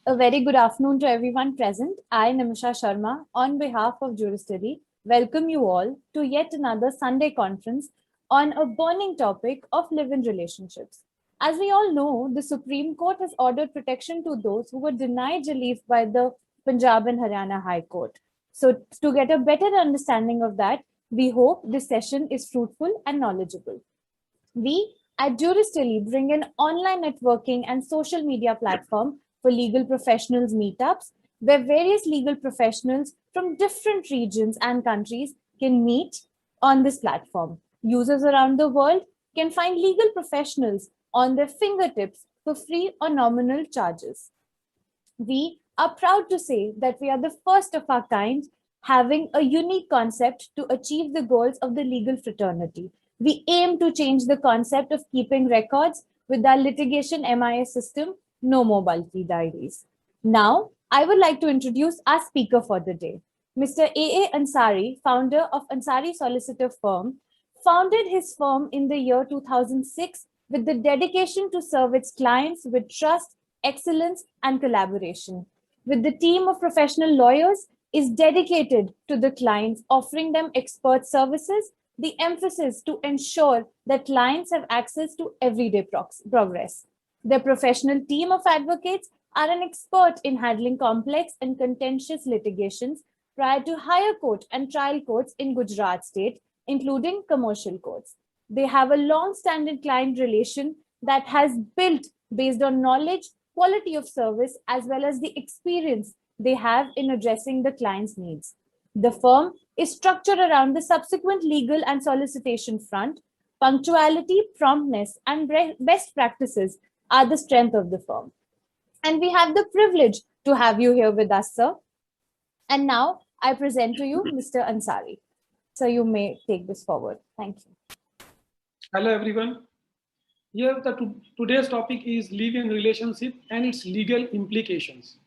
A very good afternoon to everyone present. I, Nimisha Sharma, on behalf of Juristudy, welcome you all to yet another Sunday conference on a burning topic of live-in relationships. As we all know, the Supreme Court has ordered protection to those who were denied relief by the Punjab and Haryana High Court. So, to get a better understanding of that, we hope this session is fruitful and knowledgeable. We at Juristily bring an online networking and social media platform for legal professionals meetups where various legal professionals from different regions and countries can meet on this platform. Users around the world can find legal professionals on their fingertips for free or nominal charges. We are proud to say that we are the first of our kind having a unique concept to achieve the goals of the legal fraternity. We aim to change the concept of keeping records with our litigation MIS system, no more bulky diaries. Now, I would like to introduce our speaker for the day. Mr. A. Ansari, founder of Ansari Solicitor Firm, founded his firm in the year 2006 with the dedication to serve its clients with trust, excellence, and collaboration. With the team of professional lawyers is dedicated to the clients, offering them expert services, the emphasis to ensure that clients have access to everyday progress. Their professional team of advocates are an expert in handling complex and contentious litigations prior to higher court and trial courts in Gujarat state, including commercial courts. They have a long-standing client relation that has built based on knowledge, quality of service, as well as the experience they have in addressing the client's needs. The firm is structured around the subsequent legal and solicitation front. Punctuality, promptness, and best practices are the strength of the firm. And we have the privilege to have you here with us, sir. And now I present to you Mr. Ansari. So you may take this forward. Thank you. Hello, everyone. Here, today's topic is live-in relationship and its legal implications.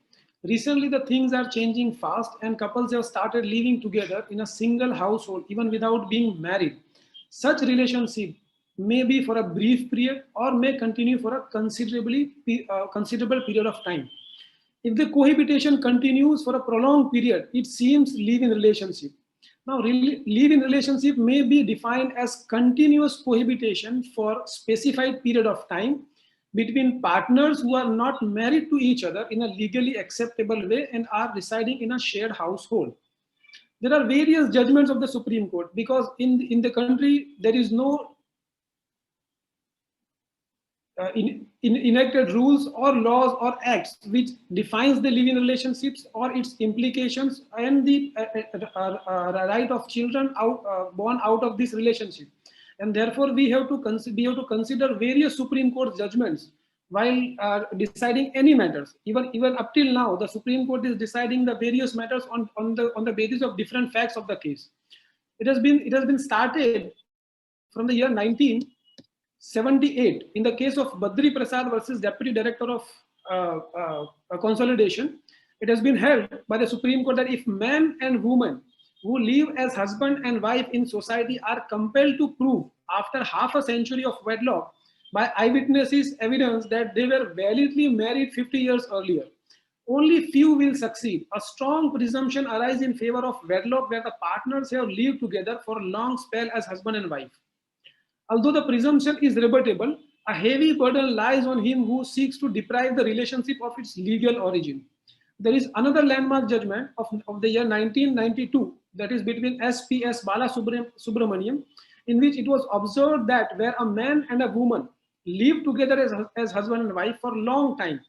Recently, the things are changing fast and couples have started living together in a single household, even without being married. Such relationship may be for a brief period or may continue for a considerable period of time. If the cohabitation continues for a prolonged period, it seems live-in relationship. Now, live-in relationship may be defined as continuous cohabitation for specified period of time between partners who are not married to each other in a legally acceptable way and are residing in a shared household. There are various judgments of the Supreme Court because in the country there is no enacted rules or laws or acts which defines the living relationships or its implications and the right of children born out of this relationship. And therefore, we have to consider various Supreme Court judgments while deciding any matters. Even up till now, the Supreme Court is deciding the various matters on the basis of different facts of the case. It has been started from the year 1978 in the case of Badri Prasad versus Deputy Director of Consolidation. It has been held by the Supreme Court that if man and woman who live as husband and wife in society are compelled to prove after half a century of wedlock by eyewitnesses evidence that they were validly married 50 years earlier, only few will succeed. A strong presumption arises in favor of wedlock where the partners have lived together for a long spell as husband and wife. Although the presumption is rebuttable, a heavy burden lies on him who seeks to deprive the relationship of its legal origin. There is another landmark judgment of the year 1992, that is between SPS Bala Subramaniam, in which it was observed that where a man and a woman live together as husband and wife for a long time,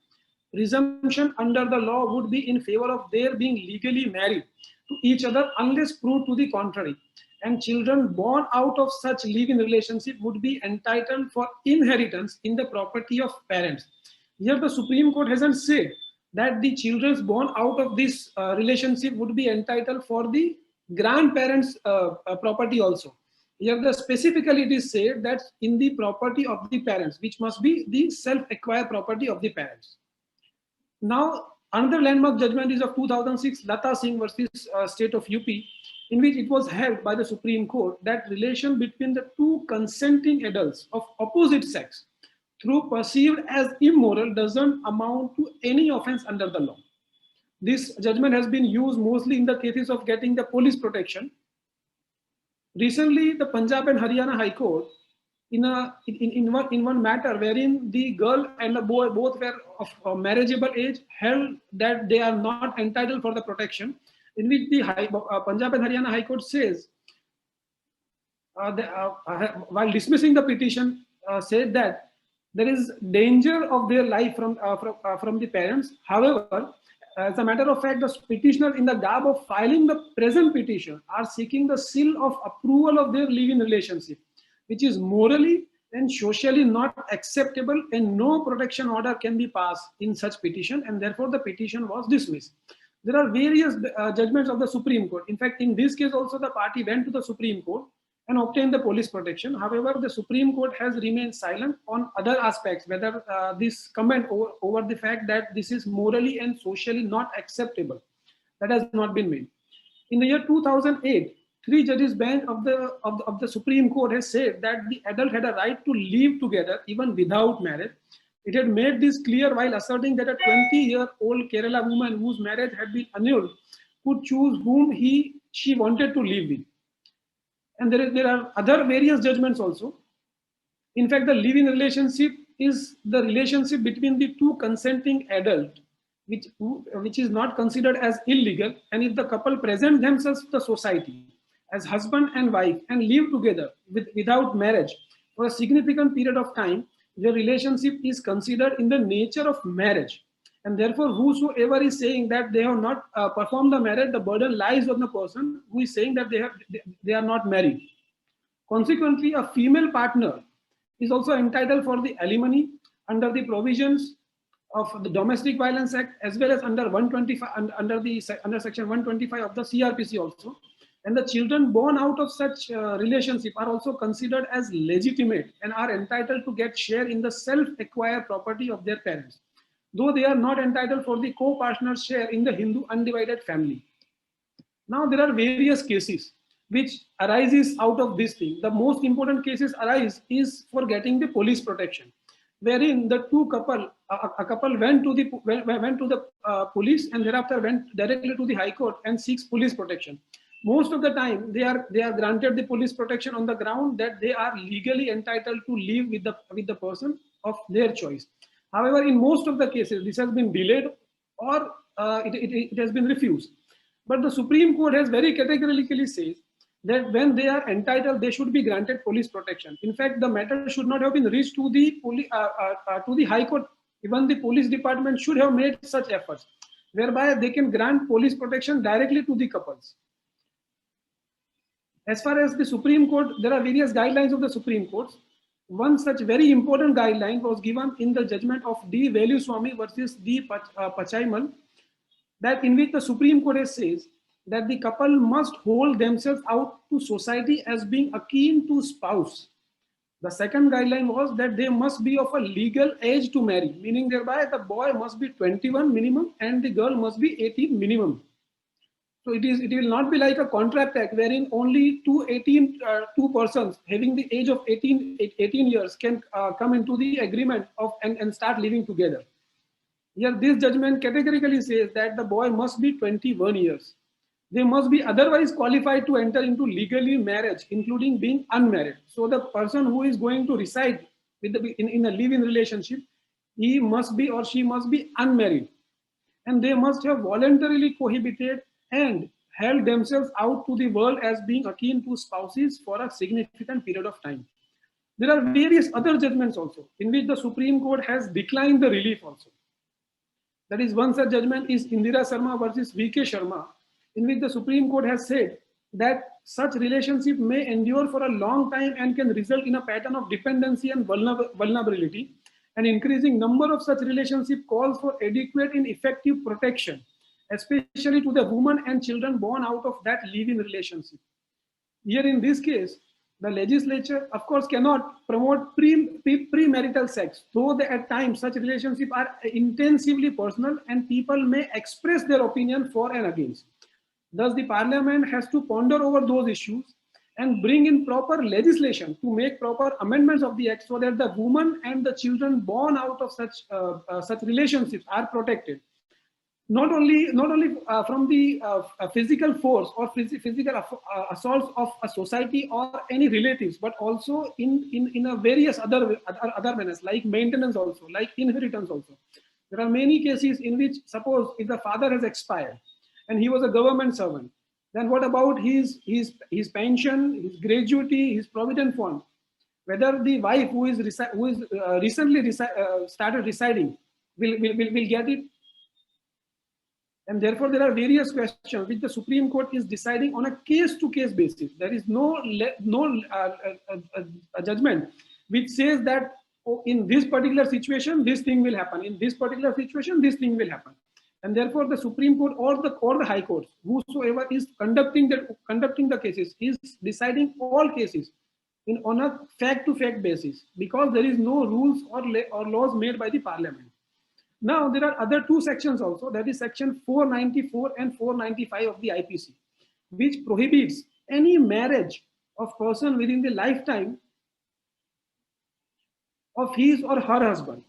presumption under the law would be in favor of their being legally married to each other unless proved to the contrary. And children born out of such live-in relationship would be entitled for inheritance in the property of parents. Here the Supreme Court hasn't said that the children born out of this relationship would be entitled for the grandparents' property also. Here specifically it is said that in the property of the parents, which must be the self-acquired property of the parents. Now, another landmark judgment is of 2006, Lata Singh versus State of UP, in which it was held by the Supreme Court that relation between the two consenting adults of opposite sex through perceived as immoral doesn't amount to any offense under the law. This judgment has been used mostly in the cases of getting the police protection. Recently, the Punjab and Haryana High Court, in one matter wherein the girl and the boy both were of marriageable age, held that they are not entitled for the protection, in which the Punjab and Haryana High Court says, while dismissing the petition, said that there is danger of their life from the parents. However, as a matter of fact, the petitioners, in the garb of filing the present petition, are seeking the seal of approval of their living relationship, which is morally and socially not acceptable, and no protection order can be passed in such petition, and therefore the petition was dismissed. There are various judgments of the Supreme Court. In fact, in this case also the party went to the Supreme Court and obtained the police protection. However, the Supreme Court has remained silent on other aspects, whether this comment over the fact that this is morally and socially not acceptable. That has not been made. In the year 2008, 3 judges bench of the Supreme Court has said that the adult had a right to live together even without marriage. It had made this clear while asserting that a 20-year-old Kerala woman whose marriage had been annulled could choose whom she wanted to live with. And there are other various judgments also. In fact, the living relationship is the relationship between the two consenting adults, which is not considered as illegal. And if the couple present themselves to the society as husband and wife and live together without marriage for a significant period of time, their relationship is considered in the nature of marriage. And therefore, whosoever is saying that they have not performed the marriage, the burden lies on the person who is saying that they are not married. Consequently, a female partner is also entitled for the alimony under the provisions of the Domestic Violence Act, as well as under 125 under section 125 of the CRPC also. And the children born out of such relationship are also considered as legitimate and are entitled to get share in the self-acquired property of their parents, though they are not entitled for the co-partner's share in the Hindu undivided family. Now there are various cases which arises out of this thing. The most important cases arise is for getting the police protection, wherein the a couple went to the police and thereafter went directly to the High Court and seeks police protection. Most of the time they are granted the police protection on the ground that they are legally entitled to live with the person of their choice. However, in most of the cases, this has been delayed or it has been refused. But the Supreme Court has very categorically said that when they are entitled, they should be granted police protection. In fact, the matter should not have been reached to the High Court. Even the police department should have made such efforts, whereby they can grant police protection directly to the couples. As far as the Supreme Court, there are various guidelines of the Supreme Court. One such very important guideline was given in the judgment of D. Veluswamy versus D. Pachaimal, that in which the Supreme Court says that the couple must hold themselves out to society as being akin to spouse. The second guideline was that they must be of a legal age to marry, meaning thereby the boy must be 21 minimum and the girl must be 18 minimum. So it will not be like a contract act wherein only two persons having the age of 18 years can come into the agreement of and start living together. Here this judgment categorically says that the boy must be 21 years. They must be otherwise qualified to enter into legally marriage, including being unmarried. So the person who is going to reside in a live-in relationship, he must be or she must be unmarried. And they must have voluntarily cohabited and held themselves out to the world as being akin to spouses for a significant period of time. There are various other judgments also in which the Supreme Court has declined the relief also. That is, one such judgment is Indira Sharma versus V.K. Sharma, in which the Supreme Court has said that such relationship may endure for a long time and can result in a pattern of dependency and vulnerability. An increasing number of such relationship calls for adequate and effective protection, especially to the women and children born out of that live-in relationship. Here in this case, the legislature, of course, cannot promote premarital sex, though at times such relationships are intensively personal and people may express their opinion for and against. Thus, the Parliament has to ponder over those issues and bring in proper legislation to make proper amendments of the act so that the woman and the children born out of such relationships are protected. Not only from the physical force or physical assaults of a society or any relatives, but also in a various other manners, like maintenance also, like inheritance also. There are many cases in which, suppose if the father has expired and he was a government servant, then what about his pension, his gratuity, his provident fund? Whether the wife who is recently started residing will get it. And therefore, there are various questions which the Supreme Court is deciding on a case-to-case basis. There is no judgment which says that, oh, in this particular situation, this thing will happen. In this particular situation, this thing will happen. And therefore, the Supreme Court or the High Courts, whosoever is conducting the cases, is deciding all cases on a fact-to-fact basis, because there is no rules or laws made by the Parliament. Now, there are other two sections also, that is section 494 and 495 of the IPC, which prohibits any marriage of person within the lifetime of his or her husband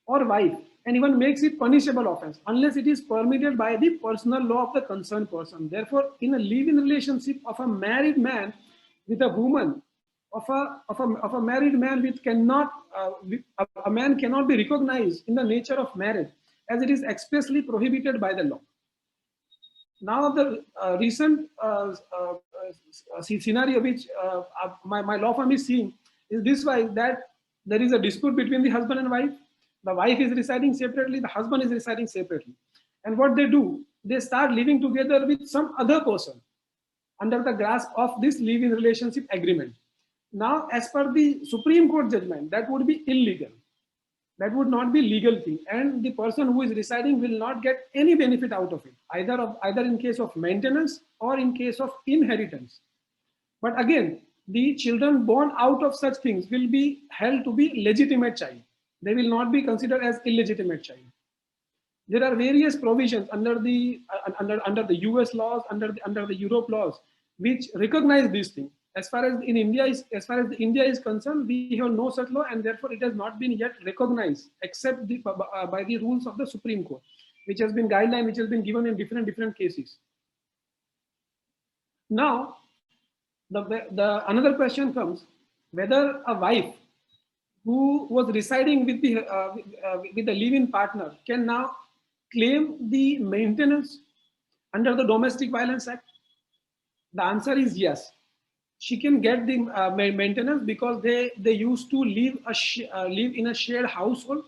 or wife, and even makes it punishable offense unless it is permitted by the personal law of the concerned person. Therefore, in a live-in relationship of a married man with a woman, of a married man which cannot a man cannot be recognized in the nature of marriage, as it is expressly prohibited by the law. Now, the recent scenario which my law firm is seeing is this way: that there is a dispute between the husband and wife. The wife is residing separately, the husband is residing separately, and what they do, they start living together with some other person under the grasp of this live-in relationship agreement. Now, as per the Supreme Court judgment, that would be illegal. That would not be legal thing, and the person who is residing will not get any benefit out of it, either in case of maintenance or in case of inheritance. But again, the children born out of such things will be held to be legitimate child. They will not be considered as illegitimate child. There are various provisions under the US laws, under the Europe laws, which recognize these things. As far as India is concerned, we have no such law, and therefore it has not been yet recognized except by the rules of the Supreme Court, which has been guideline, which has been given in different cases. Now, the another question comes, whether a wife who was residing with the live-in partner can now claim the maintenance under the Domestic Violence Act. The answer is yes. She can get the maintenance because they used to live in a shared household.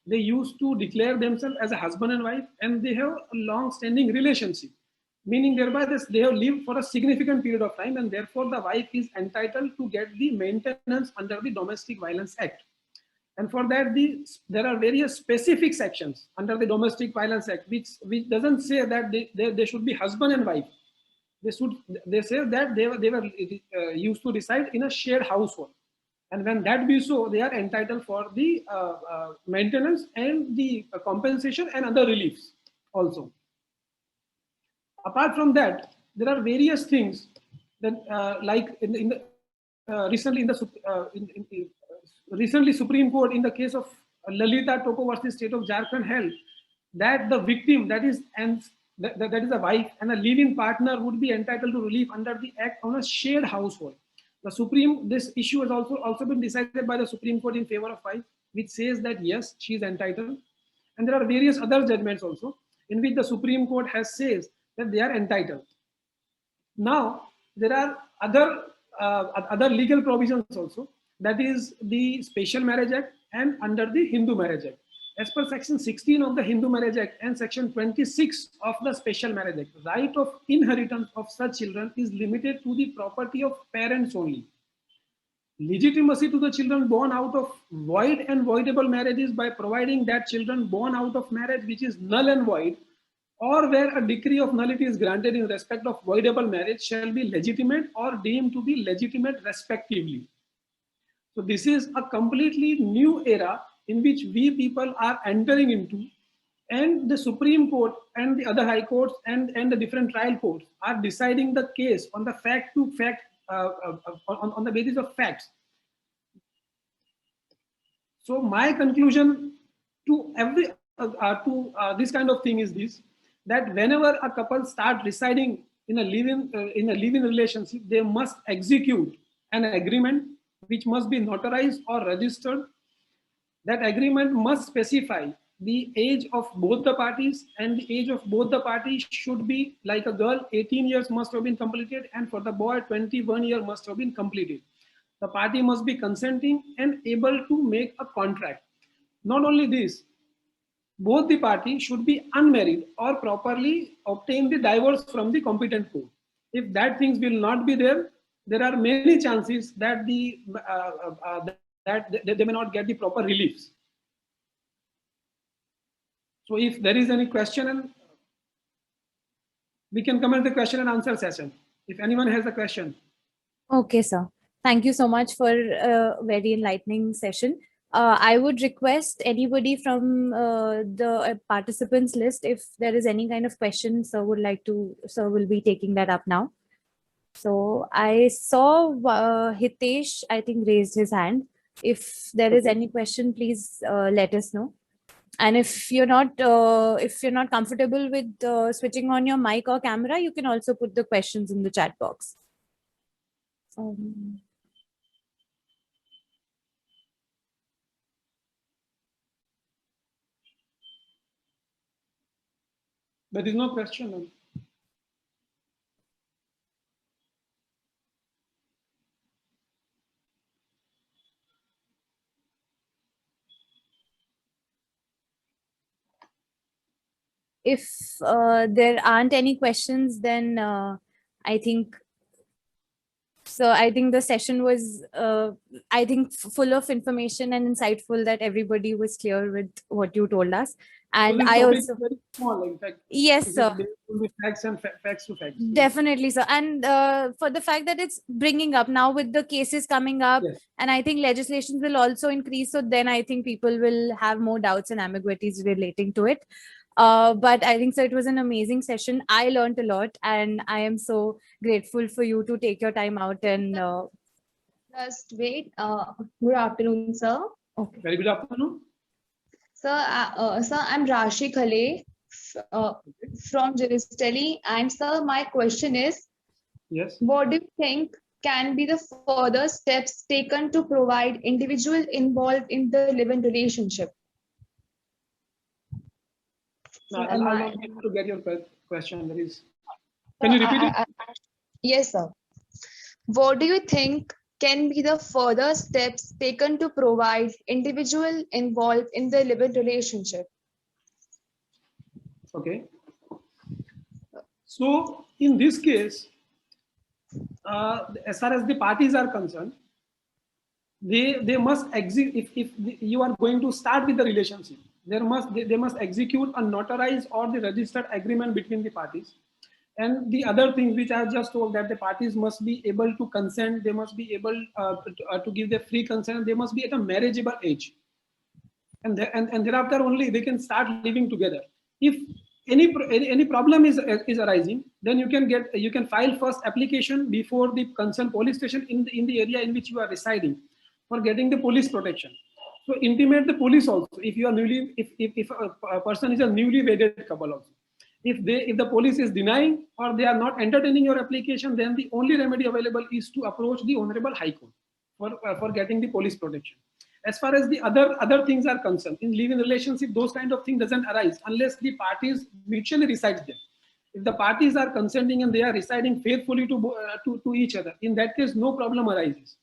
They used to declare themselves as a husband and wife, and they have a long-standing relationship, meaning thereby they have lived for a significant period of time, and therefore the wife is entitled to get the maintenance under the Domestic Violence Act. And for that, there are various specific sections under the Domestic Violence Act which doesn't say that they should be husband and wife. They say that they were used to reside in a shared household, and when that be so, they are entitled for the maintenance and the compensation and other reliefs also. Apart from that, there are various things that like recently Supreme Court in the case of Lalita Topo versus State of Jharkhand held that the victim, that is a wife and a live-in partner, would be entitled to relief under the Act on a shared household. This issue has also been decided by the Supreme Court in favor of wife, which says that yes, she is entitled. And there are various other judgments also in which the Supreme Court has says that they are entitled. Now, there are other legal provisions also, that is the Special Marriage Act and under the Hindu Marriage Act. As per section 16 of the Hindu Marriage Act and section 26 of the Special Marriage Act, right of inheritance of such children is limited to the property of parents only. Legitimacy to the children born out of void and voidable marriages by providing that children born out of marriage which is null and void, or where a decree of nullity is granted in respect of voidable marriage, shall be legitimate or deemed to be legitimate respectively. So this is a completely new era in which we people are entering into, and the Supreme Court and the other high courts and the different trial courts are deciding the case on the fact-to-fact on the basis of facts. So my conclusion to this kind of thing is this: that whenever a couple start residing in a live-in relationship, they must execute an agreement which must be notarized or registered. That agreement must specify the age of both the parties, and the age of both the parties should be, like a girl, 18 years must have been completed, and for the boy 21 years must have been completed. The party must be consenting and able to make a contract. Not only this, both the parties should be unmarried or properly obtain the divorce from the competent court. If that things will not be there, there are many chances that they may not get the proper reliefs. So if there is any question, and we can come at the question and answer session. If anyone has a question. Okay, sir. Thank you so much for a very enlightening session. I would request anybody from the participants list, if there is any kind of question, sir will be taking that up now. So I saw Hitesh, I think, raised his hand. If there is any question, please let us know. And if you're not comfortable with switching on your mic or camera, you can also put the questions in the chat box. There is no question. If there aren't any questions, then I think the session was full of information and insightful, that everybody was clear with what you told us. And I also, very small, in fact. Yes, sir. Facts and facts to facts. Definitely, sir. And for the fact that it's bringing up now with the cases coming up, yes. And I think legislation will also increase. So then I think people will have more doubts and ambiguities relating to it. But I think so it was an amazing session. I learned a lot, and I am so grateful for you to take your time out and just wait. Good afternoon, sir. Okay. Very good afternoon. Sir, I'm Rashi Khale from Juristelli, and sir, my question is, yes, what do you think can be the further steps taken to provide individual involved in the live-in relationship? I'm not able to get your question. There is. Can you repeat it? Yes, sir. What do you think can be the further steps taken to provide individual involved in the live-in relationship? Okay. So in this case, as far as the parties are concerned, they must exit. If you are going to start with the relationship, they must execute a notarized or the registered agreement between the parties. And the other things which I have just told, that the parties must be able to consent, they must be able to give their free consent, they must be at a marriageable age. And thereafter only they can start living together. If any problem is arising, then you can file first application before the concerned police station in the area in which you are residing for getting the police protection. So intimate the police also if you are if a person is a newly wedded couple also. If the police is denying or they are not entertaining your application, then the only remedy available is to approach the Honorable High Court for getting the police protection. As far as the other things are concerned, in live-in relationship, those kind of thing doesn't arise unless the parties mutually reside there. If the parties are consenting and they are residing faithfully to each other, in that case, no problem arises.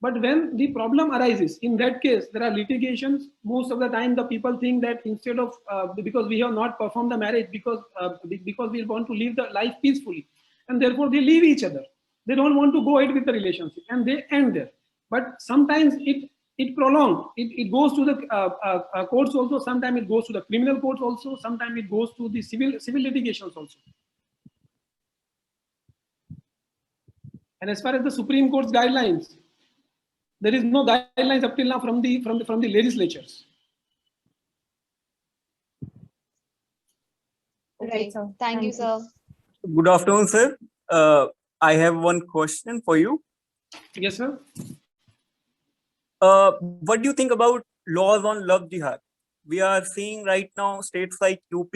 But when the problem arises, in that case, there are litigations. Most of the time, the people think that instead of, because we have not performed the marriage, because we want to live the life peacefully, and therefore they leave each other. They don't want to go ahead with the relationship, and they end there. But sometimes it prolongs. It goes to the courts also. Sometimes it goes to the criminal courts also. Sometimes it goes to the civil litigations also. And as far as the Supreme Court's guidelines, there is no guidelines up till now from the legislatures. Right. Thank you, sir. Good afternoon, sir. I have one question for you. Yes, sir. What do you think about laws on love jihad? We are seeing right now states like UP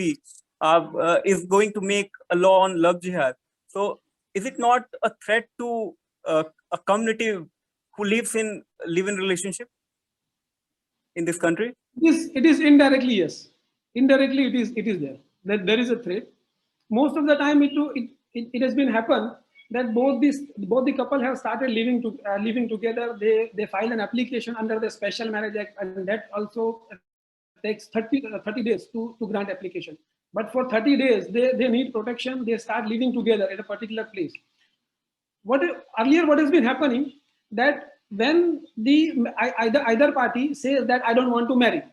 is going to make a law on love jihad. So is it not a threat to a community who lives in live-in relationship in this country? It is indirectly, yes. Indirectly, it is there. That there is a threat. Most of the time, it has been happen that both the couple have started living together. They file an application under the Special Marriage Act, and that also takes 30 days to grant application. But for 30 days, they need protection. They start living together at a particular place. What has been happening, that when either party says that I don't want to marry,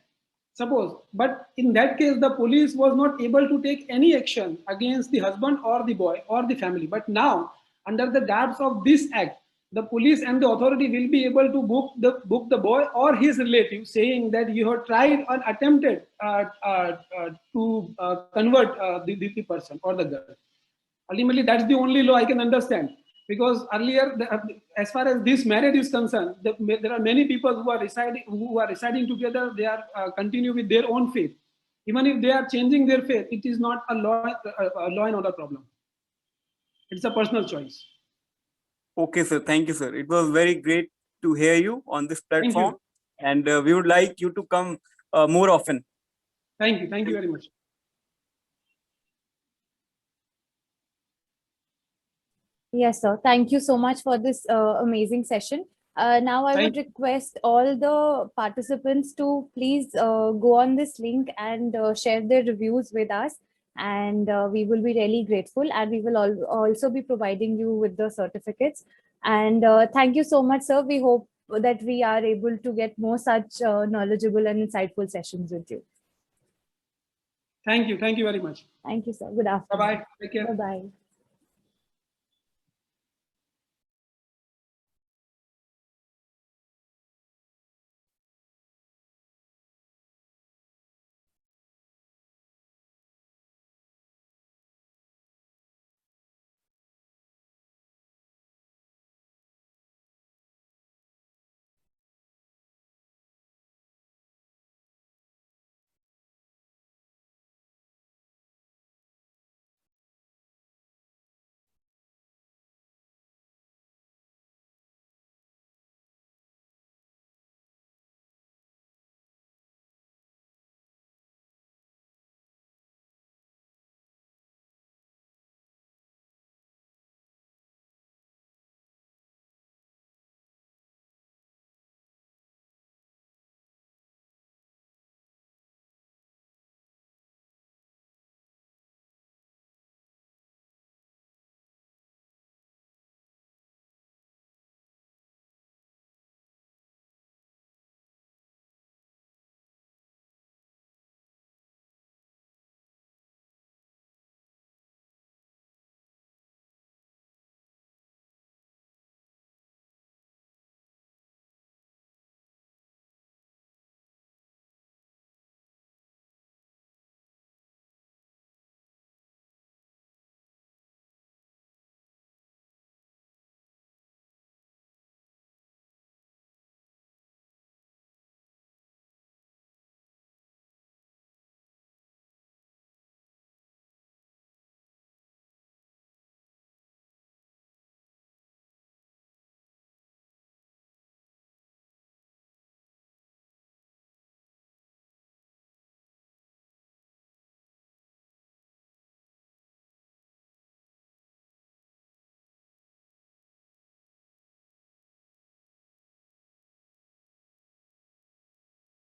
suppose, but in that case the police was not able to take any action against the husband or the boy or the family. But now, under the guise of this act, the police and the authority will be able to book the boy or his relative, saying that you have tried or attempted to convert the person or the girl. Ultimately, that's the only law I can understand, because earlier, as far as this marriage is concerned, there are many people who are residing together. They are continue with their own faith. Even if they are changing their faith, it is not a law and order problem. It's a personal choice. Okay, sir. Thank you, sir. It was very great to hear you on this platform, Thank and we would like you to come more often. Thank you. Thank you very much. Yes, sir. Thank you so much for this amazing session. Now I would request all the participants to please go on this link and share their reviews with us. And we will be really grateful, and we will also be providing you with the certificates. And thank you so much, sir. We hope that we are able to get more such knowledgeable and insightful sessions with you. Thank you. Thank you very much. Thank you, sir. Good afternoon. Bye-bye. Take care. Bye-bye.